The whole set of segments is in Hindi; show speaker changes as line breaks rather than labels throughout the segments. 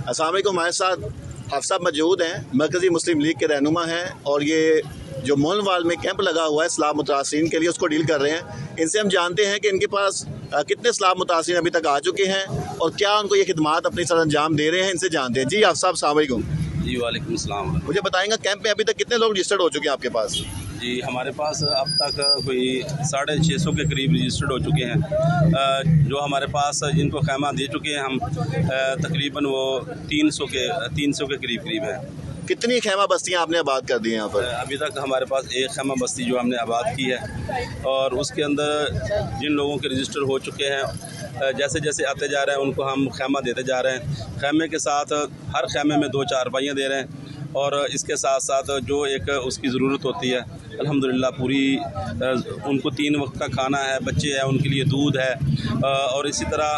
अस्सलाम वालेकुम। हमारे साथ हाफ़िज़ साहब मौजूद हैं, मरकज़ी मुस्लिम लीग के रहनुमा हैं और ये जो मोहनवाल में कैंप लगा हुआ है इस्लाम मुतासिरीन के लिए, उसको डील कर रहे हैं। इनसे हम जानते हैं कि इनके पास कितने इस्लाम मुतासिरीन अभी तक आ चुके हैं और क्या उनको ये खिदमात अपनी सर अंजाम दे रहे हैं। इनसे जानते हैं। जी हाफ़िज़ साहब, अस्सलाम वालेकुम।
जी वालेकुम सलाम।
मुझे बताएंगे कैंप में अभी तक कितने लोग रजिस्टर्ड हो चुके हैं आपके पास?
जी हमारे पास अब तक कोई 650 के करीब रजिस्टर्ड हो चुके हैं। जो हमारे पास जिनको खैमा दे चुके हैं हम तकरीबन वो 300 के करीब हैं।
कितनी खैमा बस्तियाँ आपने आबाद कर दी हैं यहाँ पर?
अभी तक हमारे पास एक खैमा बस्ती जो हमने आबाद की है और उसके अंदर जिन लोगों के रजिस्टर हो चुके हैं जैसे जैसे आते जा रहे हैं उनको हम खैमा देते जा रहे हैं। खैमे के साथ हर खैमे में 2 चारपाइयाँ दे रहे हैं और इसके साथ साथ जो एक उसकी ज़रूरत होती है अल्हम्दुलिल्लाह पूरी उनको 3 वक्त का खाना है, बच्चे हैं उनके लिए दूध है और इसी तरह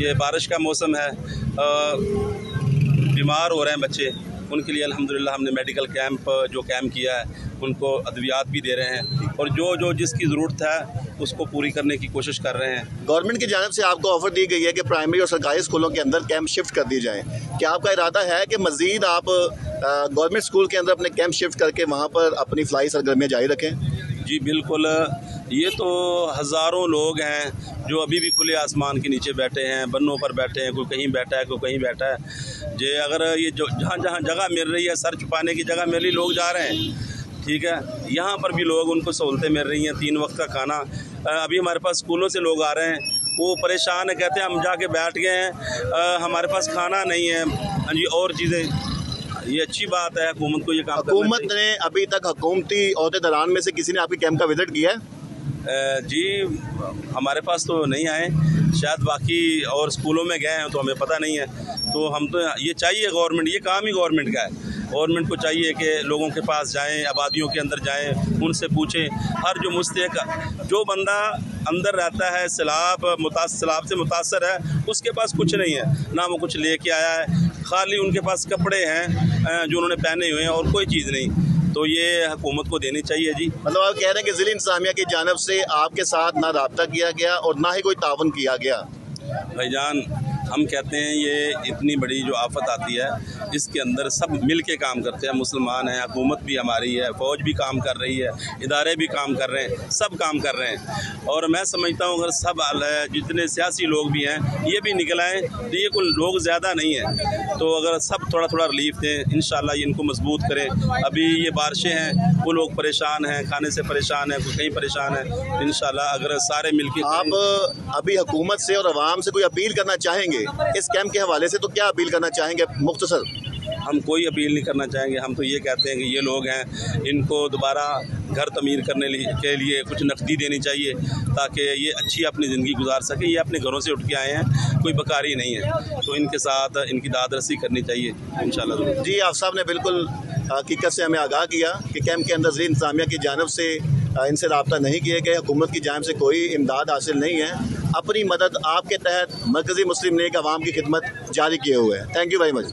ये बारिश का मौसम है, बीमार हो रहे हैं बच्चे, उनके लिए अल्हम्दुलिल्लाह हमने मेडिकल कैंप किया है, उनको अद्वियात भी दे रहे हैं और जो जिसकी ज़रूरत है उसको पूरी करने की कोशिश कर रहे हैं।
गवर्नमेंट की जानिब से आपको ऑफ़र दी गई है कि प्राइमरी और सरकारी स्कूलों के अंदर कैंप शिफ्ट कर दिए जाएँ। क्या आपका इरादा है कि मज़ीद आप गवर्नमेंट स्कूल के अंदर अपने कैंप शिफ्ट करके वहाँ पर अपनी फ़लाई सरगर्मियाँ जारी रखें?
जी बिल्कुल, ये तो हज़ारों लोग हैं जो अभी भी खुले आसमान के नीचे बैठे हैं, बन्नों पर बैठे हैं, कोई कहीं बैठा है कोई कहीं बैठा है। जे अगर ये जो जहाँ जहाँ जगह मिल रही है, सर छुपाने की जगह मिल रही, लोग जा रहे हैं, ठीक है। यहाँ पर भी लोग उनको सहूलतें मिल रही हैं, 3 वक्त का खाना। अभी हमारे पास स्कूलों से लोग आ रहे हैं, वो परेशान है, कहते हैं हम जाके बैठ गए हैं, हमारे पास खाना नहीं है जी और चीज़ें। ये अच्छी बात है, हुकूमत को ये काम
हुकूमत ने अभी तक हुकूमती अहदेदारान में से किसी ने आपके कैंप का विजिट किया है?
जी हमारे पास तो नहीं आए, शायद बाकी और स्कूलों में गए हैं तो हमें पता नहीं है। तो हम तो ये चाहिए गवर्नमेंट, ये काम ही गवर्नमेंट का है, गवर्नमेंट को चाहिए कि लोगों के पास जाएं, आबादियों के अंदर जाएं, उनसे पूछें। हर जो मुस्तहिक जो बंदा अंदर रहता है सैलाब से मुतासर है, उसके पास कुछ नहीं है, ना वो कुछ लेके आया है, खाली उनके पास कपड़े हैं जो उन्होंने पहने हुए हैं और कोई चीज़ नहीं। तो ये हुकूमत को देनी चाहिए जी।
मतलब आप कह रहे हैं कि ज़िला इंतज़ामिया की जानिब से आपके साथ ना रब्ता किया गया और ना ही कोई तावन किया गया?
भाईजान हम कहते हैं ये इतनी बड़ी जो आफत आती है इसके अंदर सब मिल के काम करते हैं, मुसलमान हैं, हुकूमत भी हमारी है, फ़ौज भी काम कर रही है, इदारे भी काम कर रहे हैं, सब काम कर रहे हैं। और मैं समझता हूँ अगर सब जितने सियासी लोग भी हैं ये भी निकल आएँ तो ये कोई लोग ज़्यादा नहीं है, तो अगर सब थोड़ा थोड़ा रिलीफ दें इंशाल्लाह इनको मजबूत करें। अभी ये बारिशें हैं, वो लोग परेशान हैं, खाने से परेशान हैं, कोई कहीं परेशान है, इंशाल्लाह अगर सारे मिल के।
आप अभी हुकूमत से और आवाम से कोई अपील करना चाहेंगे इस कैंप के हवाले से? तो क्या अपील करना चाहेंगे मुख्तसर?
हम कोई अपील नहीं करना चाहेंगे, हम तो ये कहते हैं कि ये लोग हैं इनको दोबारा घर तमीर करने के लिए कुछ नकदी देनी चाहिए ताकि ये अच्छी अपनी ज़िंदगी गुजार सके। ये अपने घरों से उठ के आए हैं, कोई बकारी नहीं है, तो इनके साथ इनकी दाद रसी करनी चाहिए इंशाल्लाह।
जी आप साहब ने बिल्कुल हकीकत से हमें आगाह किया कि कैंप के अंदर ज़िला इंतज़ामिया की जानिब से इनसे रब्ता नहीं किए गए, हुकूमत की जानिब से कोई इमदाद हासिल नहीं है। अपनी मदद आपके तहत मरकज़ी मुस्लिम लीग आवाम की खिदमत जारी किए हुए है। Thank you very much.